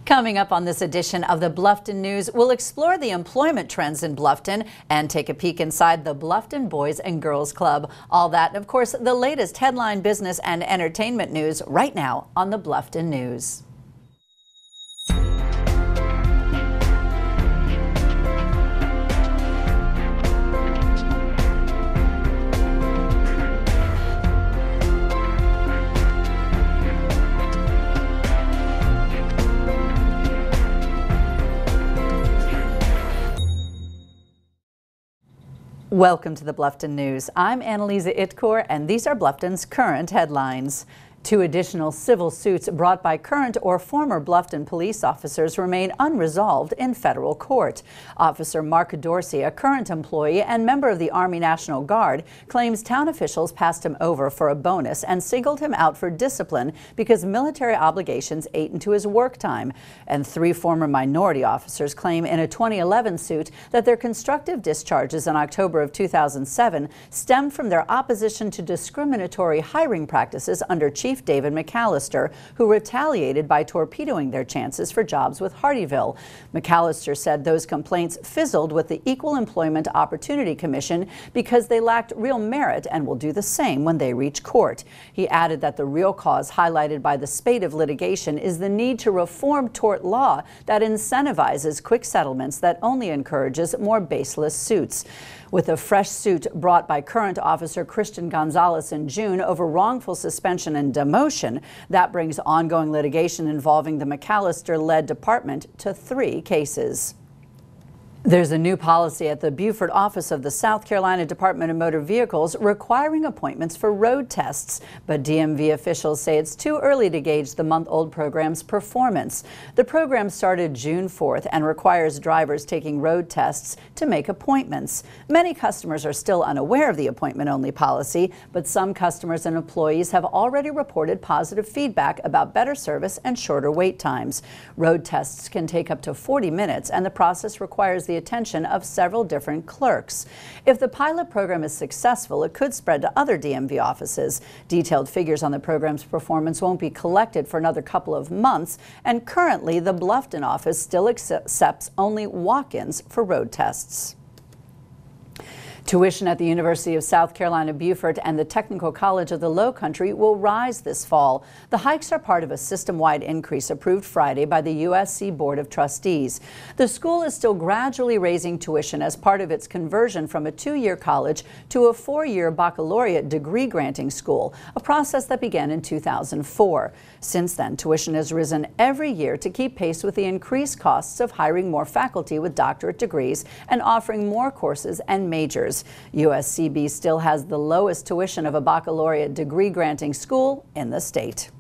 Coming up on this edition of the Bluffton News, we'll explore the employment trends in Bluffton and take a peek inside the Bluffton Boys and Girls Club. All that and, of course, the latest headline business and entertainment news right now on the Bluffton News. Welcome to the Bluffton News. I'm Anneliza Itkor, and these are Bluffton's current headlines. 2 additional civil suits brought by current or former Bluffton police officers remain unresolved in federal court. Officer Mark Dorsey, a current employee and member of the Army National Guard, claims town officials passed him over for a bonus and singled him out for discipline because military obligations ate into his work time. And 3 former minority officers claim in a 2011 suit that their constructive discharges in October of 2007 stemmed from their opposition to discriminatory hiring practices under Chief David McAllister, who retaliated by torpedoing their chances for jobs with Hardeeville. McAllister said those complaints fizzled with the Equal Employment Opportunity Commission because they lacked real merit and will do the same when they reach court. He added that the real cause highlighted by the spate of litigation is the need to reform tort law that incentivizes quick settlements that only encourages more baseless suits. With a fresh suit brought by current officer Christian Gonzalez in June over wrongful suspension and demotion, that brings ongoing litigation involving the McAllister-led department to 3 cases. There's a new policy at the Beaufort office of the South Carolina Department of Motor Vehicles requiring appointments for road tests, but DMV officials say it's too early to gauge the month-old program's performance. The program started June 4th and requires drivers taking road tests to make appointments. Many customers are still unaware of the appointment-only policy, but some customers and employees have already reported positive feedback about better service and shorter wait times. Road tests can take up to 40 minutes, and the process requires the attention of several different clerks. If the pilot program is successful, it could spread to other DMV offices. Detailed figures on the program's performance won't be collected for another couple of months, and currently the Bluffton office still accepts only walk-ins for road tests. Tuition at the University of South Carolina Beaufort and the Technical College of the Lowcountry will rise this fall. The hikes are part of a system-wide increase approved Friday by the USC Board of Trustees. The school is still gradually raising tuition as part of its conversion from a 2-year college to a 4-year baccalaureate degree-granting school, a process that began in 2004. Since then, tuition has risen every year to keep pace with the increased costs of hiring more faculty with doctorate degrees and offering more courses and majors. USCB still has the lowest tuition of a baccalaureate degree-granting school in the state.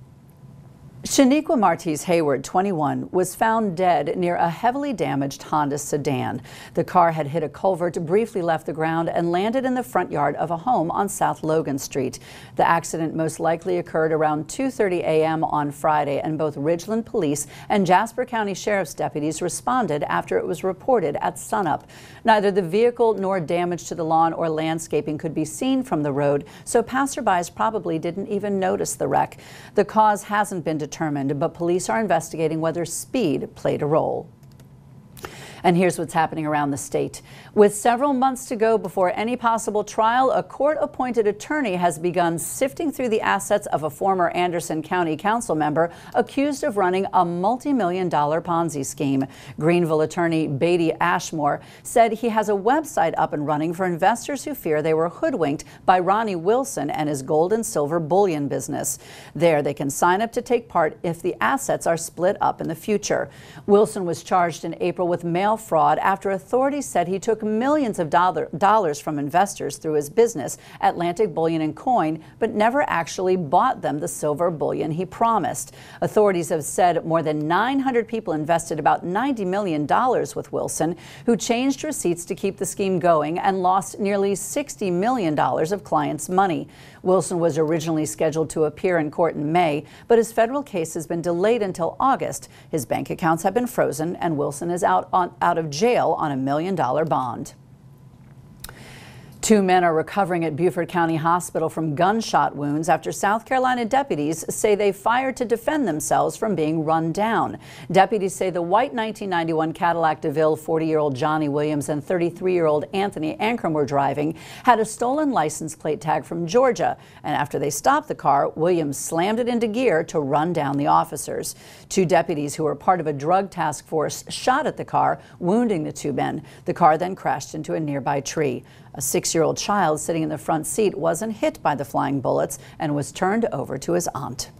Shaniqua Martiz Hayward, 21, was found dead near a heavily damaged Honda sedan. The car had hit a culvert, briefly left the ground, and landed in the front yard of a home on South Logan Street. The accident most likely occurred around 2:30 a.m. on Friday, and both Ridgeland Police and Jasper County Sheriff's deputies responded after it was reported at sunup. Neither the vehicle nor damage to the lawn or landscaping could be seen from the road, so passerbys probably didn't even notice the wreck. The cause hasn't been determined, but police are investigating whether speed played a role. And here's what's happening around the state. With several months to go before any possible trial, a court-appointed attorney has begun sifting through the assets of a former Anderson County Council member accused of running a multi-million-dollar Ponzi scheme. Greenville attorney Beatty Ashmore said he has a website up and running for investors who fear they were hoodwinked by Ronnie Wilson and his gold and silver bullion business. There, they can sign up to take part if the assets are split up in the future. Wilson was charged in April with mail fraud after authorities said he took millions of dollars from investors through his business, Atlantic Bullion and Coin, but never actually bought them the silver bullion he promised. Authorities have said more than 900 people invested about $90 million with Wilson, who changed receipts to keep the scheme going and lost nearly $60 million of clients' money. Wilson was originally scheduled to appear in court in May, but his federal case has been delayed until August. His bank accounts have been frozen, and Wilson is out of jail on $1 million bond. Two men are recovering at Beaufort County Hospital from gunshot wounds after South Carolina deputies say they fired to defend themselves from being run down. Deputies say the white 1991 Cadillac DeVille 40-year-old Johnny Williams and 33-year-old Anthony Ankrum were driving had a stolen license plate tag from Georgia, and after they stopped the car, Williams slammed it into gear to run down the officers. Two deputies who were part of a drug task force shot at the car, wounding the two men. The car then crashed into a nearby tree. A 6-year-old child sitting in the front seat wasn't hit by the flying bullets and was turned over to his aunt.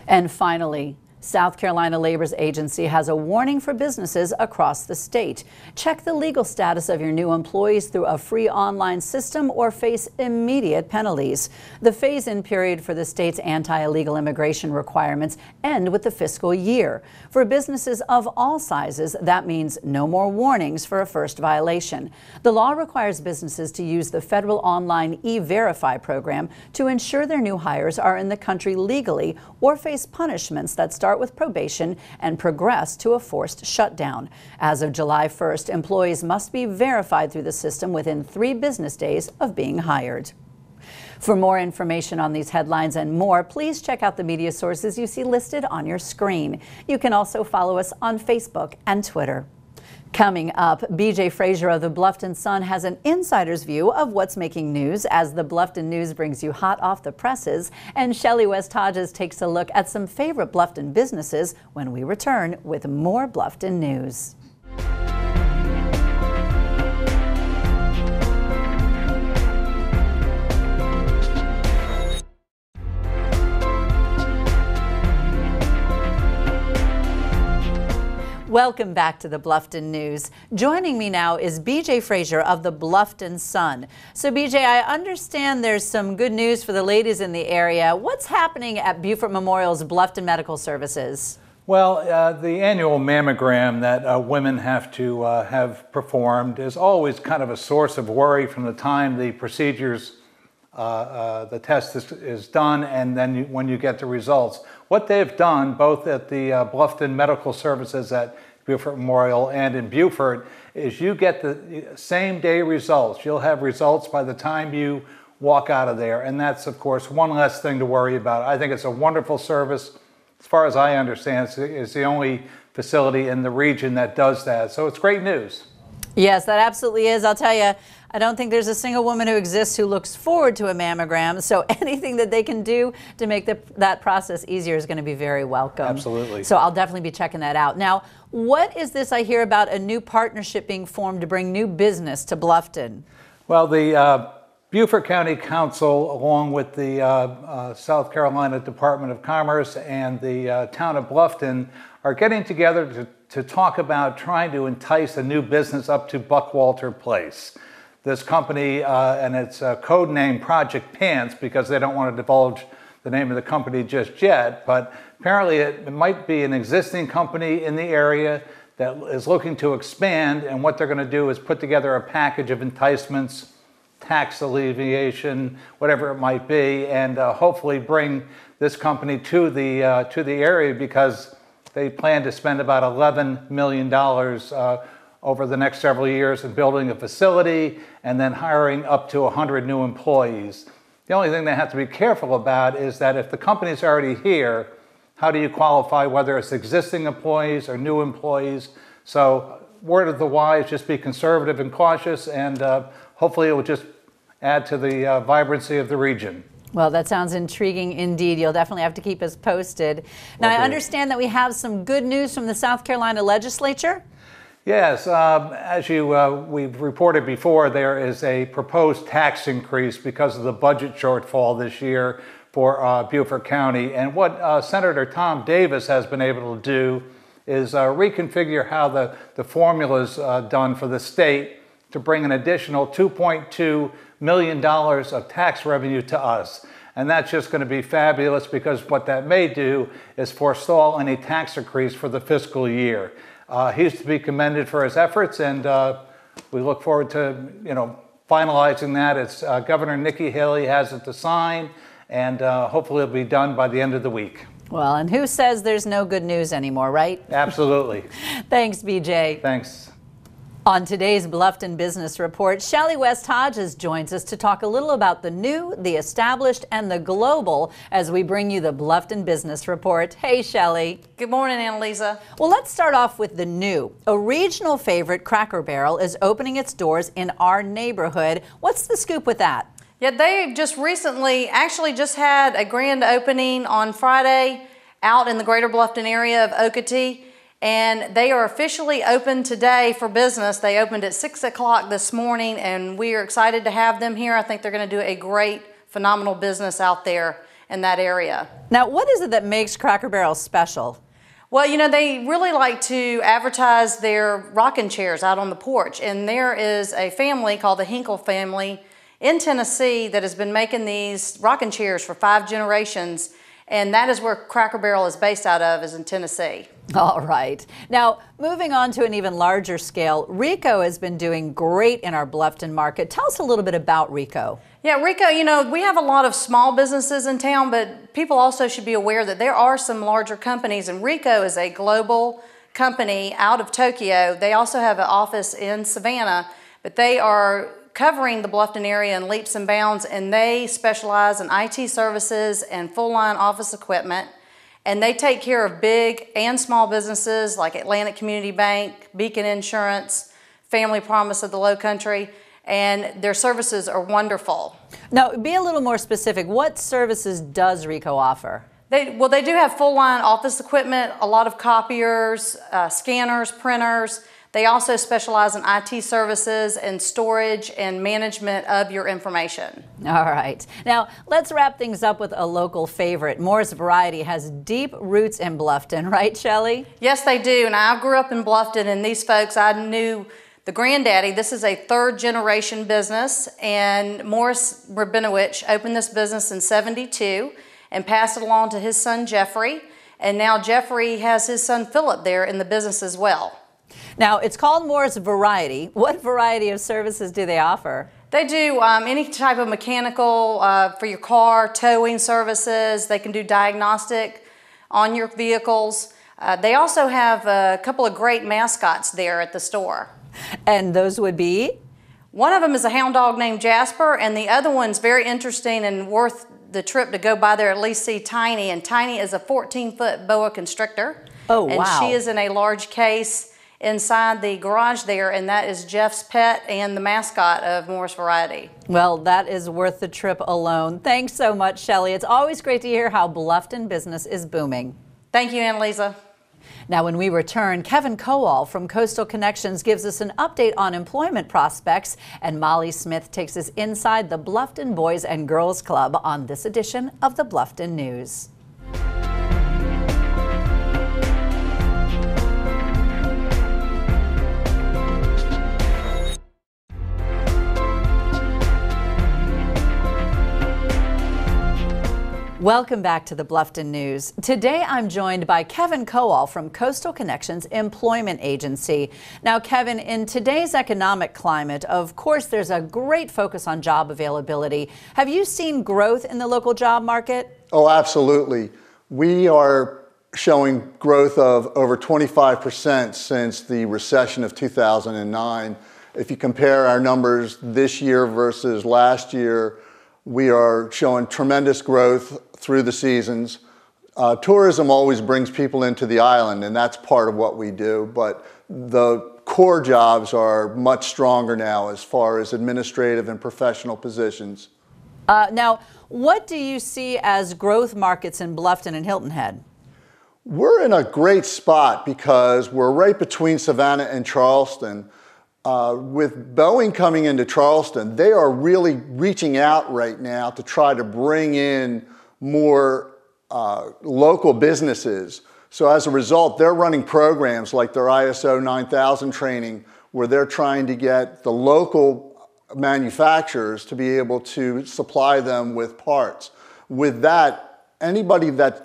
And finally, South Carolina Labor's agency has a warning for businesses across the state. Check the legal status of your new employees through a free online system or face immediate penalties. The phase-in period for the state's anti-illegal immigration requirements end with the fiscal year. For businesses of all sizes, that means no more warnings for a first violation. The law requires businesses to use the federal online E-Verify program to ensure their new hires are in the country legally or face punishments that start with probation and progress to a forced shutdown. As of July 1st, employees must be verified through the system within 3 business days of being hired. For more information on these headlines and more, please check out the media sources you see listed on your screen. You can also follow us on Facebook and Twitter. Coming up, BJ Frazier of the Bluffton Sun has an insider's view of what's making news as the Bluffton News brings you hot off the presses, and Shellie Hodges takes a look at some favorite Bluffton businesses when we return with more Bluffton news. Welcome back to the Bluffton News. Joining me now is BJ Frazier of the Bluffton Sun. So BJ, I understand there's some good news for the ladies in the area. What's happening at Beaufort Memorial's Bluffton Medical Services? Well, the annual mammogram that women have to have performed is always kind of a source of worry from the time the procedures, the test is done, and then when you get the results. What they've done, both at the Bluffton Medical Services at Beaufort Memorial and in Beaufort, is you get the same day results. You'll have results by the time you walk out of there, and that's, of course, one less thing to worry about. I think it's a wonderful service. As far as I understand, it's the only facility in the region that does that, so it's great news. Yes, that absolutely is. I'll tell you, I don't think there's a single woman who exists who looks forward to a mammogram, so anything that they can do to make that process easier is going to be very welcome. Absolutely. So I'll definitely be checking that out. Now, what is this I hear about a new partnership being formed to bring new business to Bluffton? Well, the Beaufort County Council, along with the South Carolina Department of Commerce and the town of Bluffton, are getting together to talk about trying to entice a new business up to Buckwalter Place. This company, and it's code name Project Pants because they don't want to divulge the name of the company just yet, but apparently it might be an existing company in the area that is looking to expand, and what they're going to do is put together a package of enticements, tax alleviation, whatever it might be, and hopefully bring this company to the area because they plan to spend about $11 million over the next several years in building a facility and then hiring up to 100 new employees. The only thing they have to be careful about is that if the company's already here, how do you qualify whether it's existing employees or new employees? So word of the wise, just be conservative and cautious, and hopefully it will just add to the vibrancy of the region. Well, that sounds intriguing indeed. You'll definitely have to keep us posted. Now, I understand that we have some good news from the South Carolina legislature. Yes, as we've reported before, there is a proposed tax increase because of the budget shortfall this year for Beaufort County. And what Senator Tom Davis has been able to do is reconfigure how the formula is done for the state to bring an additional $2.2 million of tax revenue to us. And that's just going to be fabulous because what that may do is forestall any tax increase for the fiscal year. He's to be commended for his efforts, and we look forward to finalizing that. It's Governor Nikki Haley has it to sign, and hopefully it'll be done by the end of the week. Well, and who says there's no good news anymore, right? Absolutely. Thanks, BJ. Thanks. On today's Bluffton Business Report, Shellie Hodges joins us to talk a little about the new, the established, and the global as we bring you the Bluffton Business Report. Hey, Shellie. Good morning, Anneliza. Well, let's start off with the new. A regional favorite, Cracker Barrel, is opening its doors in our neighborhood. What's the scoop with that? Yeah, they just recently actually just had a grand opening on Friday out in the greater Bluffton area of Okatee. And they are officially open today for business. They opened at 6 o'clock this morning, and we are excited to have them here. I think they're going to do a great, phenomenal business out there in that area. Now, what is it that makes Cracker Barrel special? Well, you know, they really like to advertise their rocking chairs out on the porch. And there is a family called the Hinkle family in Tennessee that has been making these rocking chairs for 5 generations. And that is where Cracker Barrel is based out of, is in Tennessee. All right. Now, moving on to an even larger scale, Rico has been doing great in our Bluffton market. Tell us a little bit about Rico. Yeah, Rico, you know, we have a lot of small businesses in town, but people also should be aware that there are some larger companies, and Rico is a global company out of Tokyo. They also have an office in Savannah, but they are covering the Bluffton area in leaps and bounds, and they specialize in IT services and full-line office equipment. And they take care of big and small businesses like Atlantic Community Bank, Beacon Insurance, Family Promise of the Low Country, and their services are wonderful. Now, be a little more specific. What services does Rico offer? They do have full-line office equipment, a lot of copiers, scanners, printers. They also specialize in IT services and storage and management of your information. All right. Now, let's wrap things up with a local favorite. Moore's Variety has deep roots in Bluffton, right, Shellie? Yes, they do. And I grew up in Bluffton, and these folks, I knew the granddaddy. This is a 3rd-generation business, and Morris Rabinowitz opened this business in '72 and passed it along to his son, Jeffrey. And now Jeffrey has his son, Philip, there in the business as well. Now, it's called Moore's Variety. What variety of services do they offer? They do any type of mechanical for your car, towing services. They can do diagnostic on your vehicles. They also have a couple of great mascots there at the store. And those would be? One of them is a hound dog named Jasper, and the other one's very interesting and worth the trip to go by there, at least see Tiny. And Tiny is a 14-foot boa constrictor. Oh, wow. And she is in a large case inside the garage there, and that is Jeff's pet and the mascot of Moore's Variety. Well, that is worth the trip alone. Thanks so much, Shellie. It's always great to hear how Bluffton business is booming. Thank you, Anneliza. Now, when we return, Kevin Kowal from Coastal Connections gives us an update on employment prospects, and Molly Smith takes us inside the Bluffton Boys and Girls Club on this edition of the Bluffton News. Welcome back to the Bluffton News. Today I'm joined by Kevin Kowal from Coastal Connections Employment Agency. Now, Kevin, in today's economic climate, of course, there's a great focus on job availability. Have you seen growth in the local job market? Oh, absolutely. We are showing growth of over 25% since the recession of 2009. If you compare our numbers this year versus last year, we are showing tremendous growth through the seasons. Tourism always brings people into the island, and that's part of what we do, but the core jobs are much stronger now as far as administrative and professional positions. Now, what do you see as growth markets in Bluffton and Hilton Head? We're in a great spot because we're right between Savannah and Charleston. With Boeing coming into Charleston, they are really reaching out right now to try to bring in more local businesses. So as a result, they're running programs like their ISO 9000 training, where they're trying to get the local manufacturers to be able to supply them with parts. With that, anybody that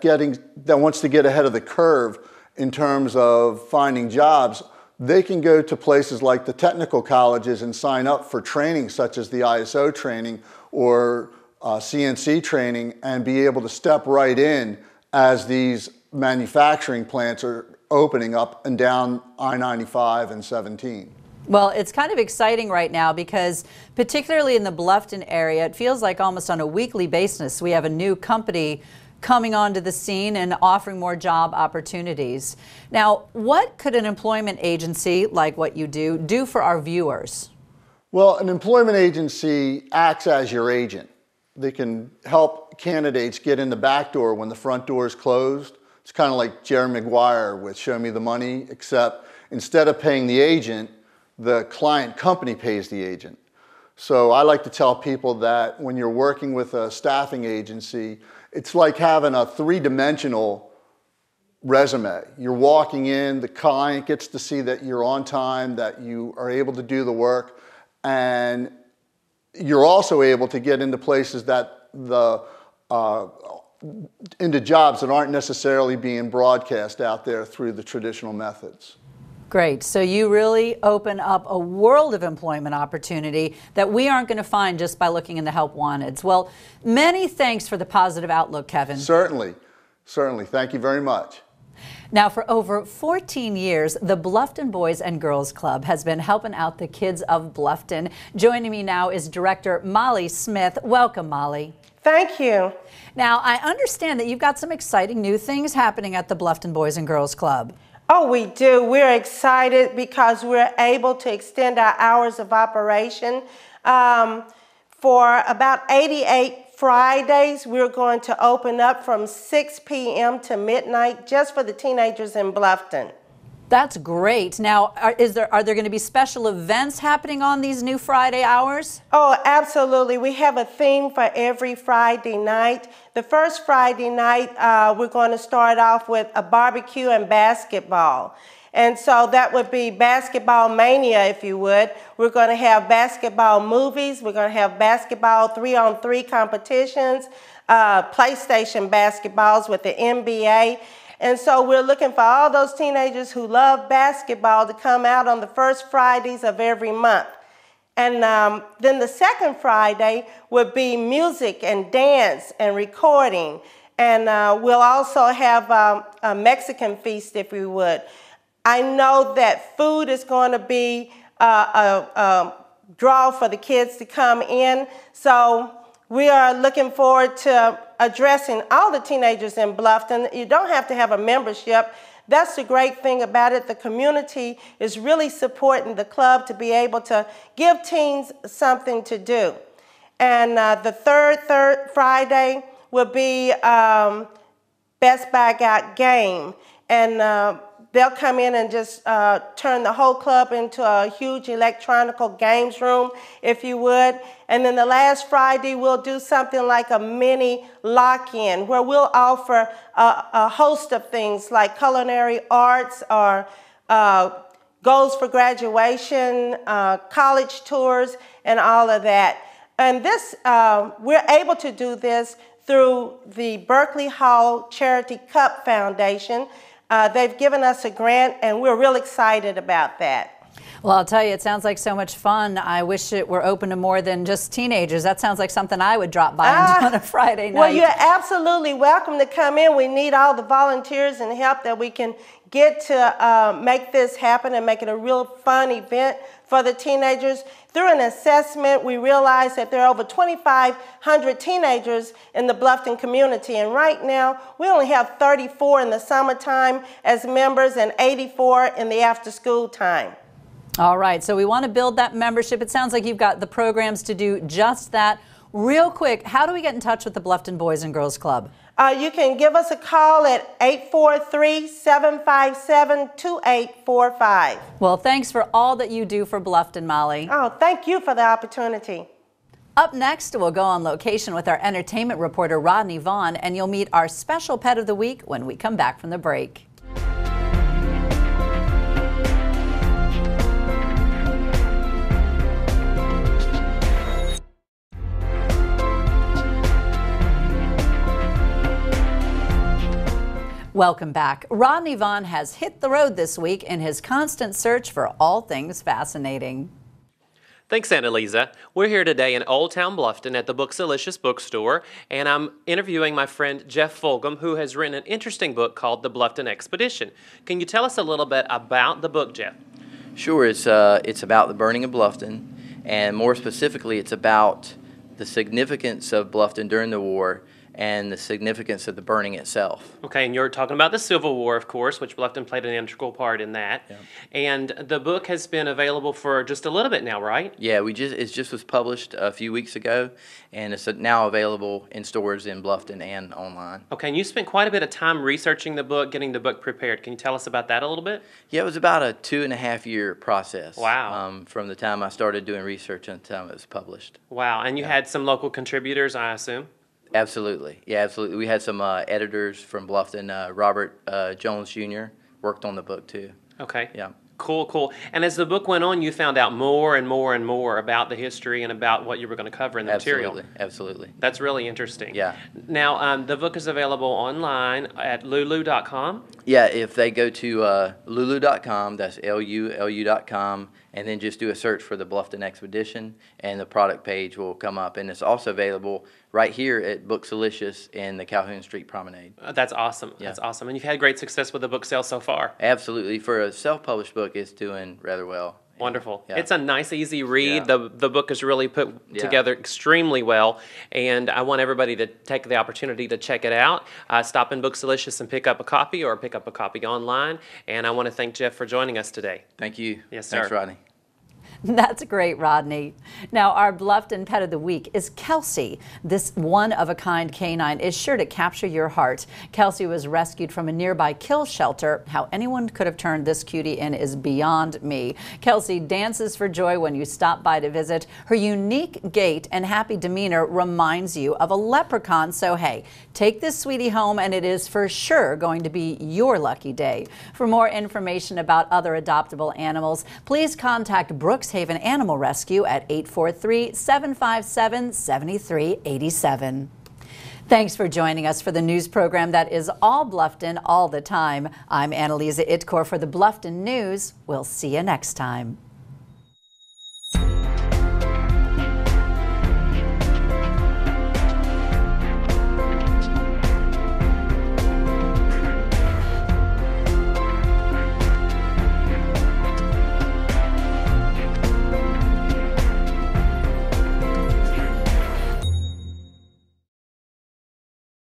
wants to get ahead of the curve in terms of finding jobs, they can go to places like the technical colleges and sign up for training such as the ISO training or CNC training and be able to step right in as these manufacturing plants are opening up and down I-95 and 17. Well, it's kind of exciting right now because particularly in the Bluffton area, it feels like almost on a weekly basis we have a new company coming onto the scene and offering more job opportunities. Now, what could an employment agency like what you do for our viewers? Well, an employment agency acts as your agent. They can help candidates get in the back door when the front door is closed. It's kind of like Jerry Maguire with Show Me the Money, except instead of paying the agent, the client company pays the agent. So I like to tell people that when you're working with a staffing agency, it's like having a three-dimensional resume. You're walking in, the client gets to see that you're on time, that you are able to do the work, and you're also able to get into places that into jobs that aren't necessarily being broadcast out there through the traditional methods. Great. So you really open up a world of employment opportunity that we aren't going to find just by looking in the Help Wanteds. Well, many thanks for the positive outlook, Kevin. Certainly. Certainly. Thank you very much. Now, for over 14 years, the Bluffton Boys and Girls Club has been helping out the kids of Bluffton. Joining me now is Director Molly Smith. Welcome, Molly. Thank you. Now, I understand that you've got some exciting new things happening at the Bluffton Boys and Girls Club. Oh, we do. We're excited because we're able to extend our hours of operation. For about 88 Fridays, we're going to open up from 6 p.m. to midnight just for the teenagers in Bluffton. That's great. Now, are there going to be special events happening on these new Friday hours? Oh, absolutely. We have a theme for every Friday night. The first Friday night, we're going to start off with a barbecue and basketball. And so that would be basketball mania, if you would. We're going to have basketball movies. We're going to have basketball 3-on-3 competitions, PlayStation basketballs with the NBA. And so we're looking for all those teenagers who love basketball to come out on the first Fridays of every month. And then the second Friday would be music and dance and recording. And we'll also have a Mexican feast, if we would. I know that food is going to be a draw for the kids to come in. So we are looking forward to addressing all the teenagers in Bluffton. You don't have to have a membership. That's the great thing about it. The community is really supporting the club to be able to give teens something to do. And the third Friday will be Best Bag Out Game. And they'll come in and just turn the whole club into a huge electronical games room, if you would. And then the last Friday, we'll do something like a mini lock-in, where we'll offer a host of things like culinary arts or goals for graduation, college tours, and all of that. And this, we're able to do this through the Berkeley Hall Charity Cup Foundation. They've given us a grant, and we're real excited about that. Well, I'll tell you, it sounds like so much fun. I wish it were open to more than just teenagers. That sounds like something I would drop by and do on a Friday night. Well, you're absolutely welcome to come in. We need all the volunteers and help that we can get to make this happen and make it a real fun event for the teenagers. Through an assessment, we realized that there are over 2,500 teenagers in the Bluffton community, and right now we only have 34 in the summertime as members and 84 in the after-school time. All right, so we want to build that membership. It sounds like you've got the programs to do just that. Real quick, how do we get in touch with the Bluffton Boys and Girls Club? You can give us a call at 843-757-2845. Well, thanks for all that you do for Bluffton, Molly. Oh, thank you for the opportunity. Up next, we'll go on location with our entertainment reporter, Rodney Vaughn, and you'll meet our special pet of the week when we come back from the break. Welcome back. Rodney Vaughn has hit the road this week in his constant search for all things fascinating. Thanks, Anneliza. We're here today in Old Town Bluffton at the Booksalicious bookstore, and I'm interviewing my friend Jeff Fulgham, who has written an interesting book called The Bluffton Expedition. Can you tell us a little bit about the book, Jeff? Sure, it's about the burning of Bluffton, and more specifically, it's about the significance of Bluffton during the war and the significance of the burning itself. Okay, and you're talking about the Civil War, of course, which Bluffton played an integral part in that. Yeah. And the book has been available for just a little bit now, right? Yeah, it just was published a few weeks ago, and it's now available in stores in Bluffton and online. Okay, and you spent quite a bit of time researching the book, getting the book prepared. Can you tell us about that a little bit? Yeah, it was about a 2.5-year process. Wow. From the time I started doing research until the time it was published. Wow, and you had some local contributors, I assume? Absolutely. Yeah, absolutely. We had some editors from Bluffton. Robert Jones Jr. worked on the book too. Okay. Yeah. Cool, cool. And as the book went on, you found out more and more and more about the history and about what you were going to cover in the material. Absolutely. That's really interesting. Yeah. Now, the book is available online at lulu.com. Yeah, if they go to lulu.com, that's LULU.com, and then just do a search for the Bluffton Expedition, and the product page will come up. And it's also available right here at Booksalicious in the Calhoun Street Promenade. That's awesome. Yeah. That's awesome. And you've had great success with the book sale so far. Absolutely. For a self-published book, it's doing rather well. Wonderful. Yeah. It's a nice, easy read. Yeah. The book is really put together extremely well, and I want everybody to take the opportunity to check it out. Stop in Booksalicious and pick up a copy, or pick up a copy online. And I want to thank Jeff for joining us today. Thank you. Yes, sir. Thanks, Rodney. That's great, Rodney. Now, our Bluffton Pet of the Week is Kelsey. This one-of-a-kind canine is sure to capture your heart. Kelsey was rescued from a nearby kill shelter. How anyone could have turned this cutie in is beyond me. Kelsey dances for joy when you stop by to visit. Her unique gait and happy demeanor reminds you of a leprechaun. So, hey, take this sweetie home and it is for sure going to be your lucky day. For more information about other adoptable animals, please contact Brookshaven Animal Rescue at 843-757-7387. Thanks for joining us for the news program that is all Bluffton all the time. I'm Anneliza Itkor for the Bluffton News. We'll see you next time.